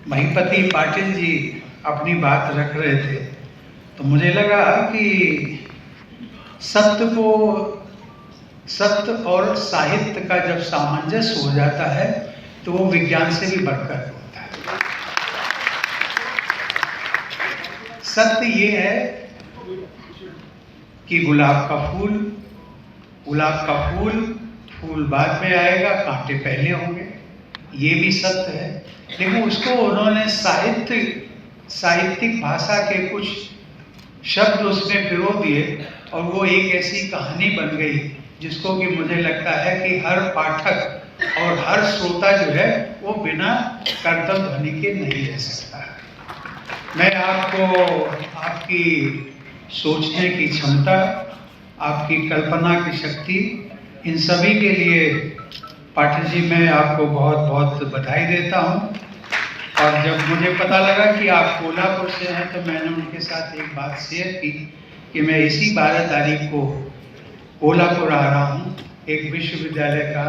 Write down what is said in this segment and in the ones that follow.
महिपति पाटिल जी अपनी बात रख रहे थे तो मुझे लगा कि सत्य और साहित्य का जब सामंजस्य हो जाता है तो वो विज्ञान से भी बढ़कर होता है। सत्य ये है कि गुलाब का फूल बाद में आएगा, कांटे पहले होंगे, ये भी सत्य है। लेकिन उसको उन्होंने साहित्यिक भाषा के कुछ शब्द उसमें पिरो दिए और वो एक ऐसी कहानी बन गई जिसको कि मुझे लगता है कि हर पाठक और हर श्रोता जो है वो बिना कर्तव्य ध्वनि के नहीं रह सकता है। मैं आपको आपकी सोचने की क्षमता, आपकी कल्पना की शक्ति, इन सभी के लिए पाटिल जी मैं आपको बहुत बहुत बधाई देता हूँ। और जब मुझे पता लगा कि आप कोल्हापुर से हैं तो मैंने उनके साथ एक बात शेयर की कि मैं इसी 12 तारीख को कोल्हापुर आ रहा हूँ एक विश्वविद्यालय का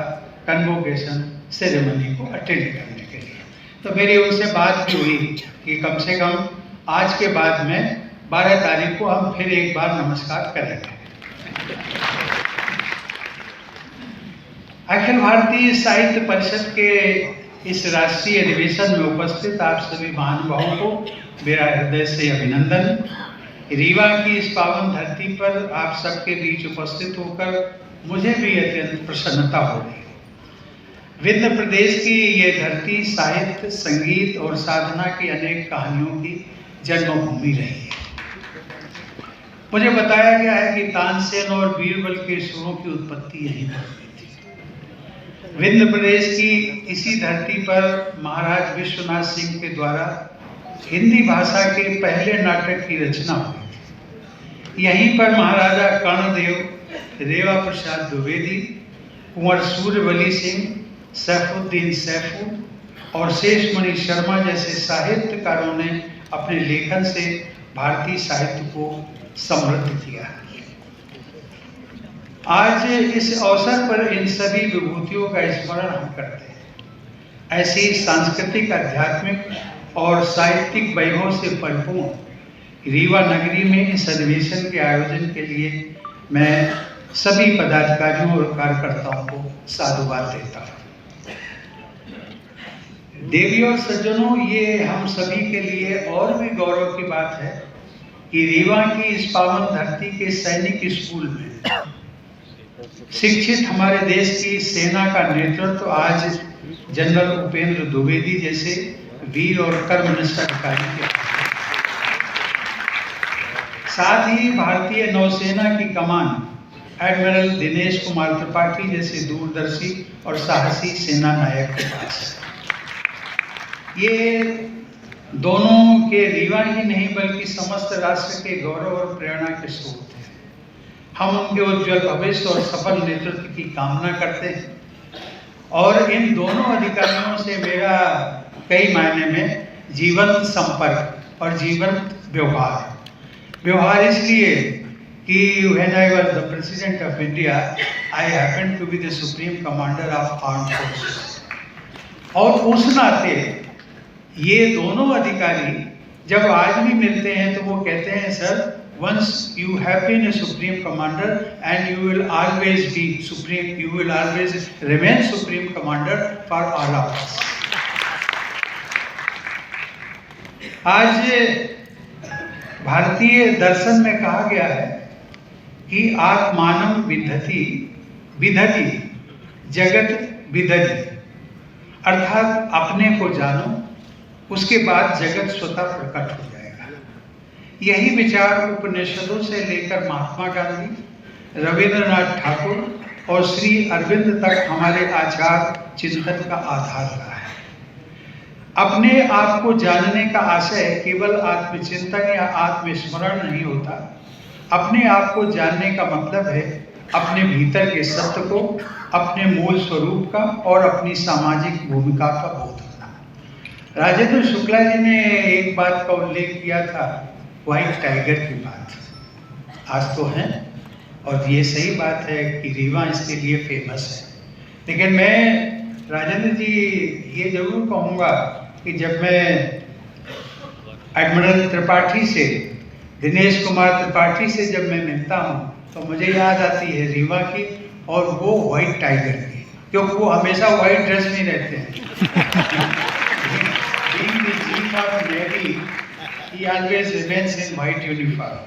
कन्वोकेशन सेरेमनी को अटेंड करने के लिए। तो मेरी उनसे बात भी हुई कि कम से कम आज के बाद में 12 तारीख को हम फिर एक बार नमस्कार करेंगे। अखिल भारतीय साहित्य परिषद के इस राष्ट्रीय अधिवेशन में उपस्थित आप सभी महानुभावों को मेरा हृदय से अभिनंदन। रीवा की इस पावन धरती पर आप सबके बीच उपस्थित होकर मुझे भी अत्यंत प्रसन्नता हो रही है। विंध्य प्रदेश की ये धरती साहित्य, संगीत और साधना की अनेक कहानियों की जन्मभूमि रही है। मुझे बताया गया है कि तानसेन और बीरबल के सुरों की उत्पत्ति यहीं पर हुई थी। विंध्य प्रदेश की इसी धरती पर महाराज विश्वनाथ सिंह के द्वारा हिंदी भाषा के पहले नाटक की रचना हुई थी। यहीं पर महाराजा कर्णदेव, रेवा प्रसाद द्विवेदी, कुंवर सूर्यवली सिंह, सैफुद्दीन सैफू और शेषमणि शर्मा जैसे साहित्यकारों ने अपने लेखन से भारतीय साहित्य को समृद्ध किया। आज इस अवसर पर इन सभी विभूतियों का स्मरण हम करते हैं। ऐसी सांस्कृतिक, आध्यात्मिक और साहित्यिक वैभव से परिपूर्ण रीवा नगरी में इस अधिवेशन के आयोजन के लिए मैं सभी पदाधिकारियों और कार्यकर्ताओं को साधुवाद देता हूँ। देवी और सज्जनों, ये हम सभी के लिए और भी गौरव की बात है कि रीवा की इस पावन धरती के सैनिक स्कूल में शिक्षित हमारे देश की सेना का नेतृत्व आज जनरल उपेंद्र द्विवेदी जैसे वीर और कर्मनिष्ठ अधिकारी के साथ ही भारतीय नौसेना की कमान एडमिरल दिनेश कुमार त्रिपाठी जैसे दूरदर्शी और साहसी सेना नायक के पास। ये दोनों के रीवा ही नहीं बल्कि समस्त राष्ट्र के गौरव और प्रेरणा के स्रोत हैं। हम उनके उज्जवल भविष्य और सफल नेतृत्व की कामना करते हैं और इन दोनों अधिकारियों से मेरा कई मायने में जीवंत संपर्क और जीवंत व्यवहार इसलिए कि when I was the President of India, I happened to be the Supreme Commander of Armed Forces। और उस नाते ये दोनों अधिकारी जब आज भी मिलते हैं तो वो कहते हैं, sir, once you have been a Supreme Commander and you will always be Supreme, you will always remain Supreme Commander for all of us। आज भारतीय दर्शन में कहा गया है कि आत्मानं विदधति जगत विदधति, अर्थात अपने को जानो, उसके बाद जगत स्वतः प्रकट हो जाएगा। यही विचार उपनिषदों से लेकर महात्मा गांधी, रविंद्रनाथ ठाकुर और श्री अरविंद तक हमारे आचार चिंतन का आधार रहा है। अपने आप को जानने का आशय केवल आत्मचिंतन या आत्मस्मरण नहीं होता। अपने आप को जानने का मतलब है अपने भीतर के सत्य को, अपने मूल स्वरूप का और अपनी सामाजिक भूमिका का बोध होना। राजेंद्र शुक्ला जी ने एक बात का उल्लेख किया था, व्हाइट टाइगर की बात। आज तो है और ये सही बात है कि रीवा इसके लिए फेमस है। लेकिन मैं राजेंद्र जी ये जरूर कहूँगा कि जब मैं एडमिरल त्रिपाठी से, दिनेश कुमार त्रिपाठी से जब मैं मिलता हूँ तो मुझे याद आती है रीवा की, और वो व्हाइट टाइगर की, क्योंकि वो हमेशा व्हाइट ड्रेस में रहते हैं। Being the chief of navy, he always remains in white uniform.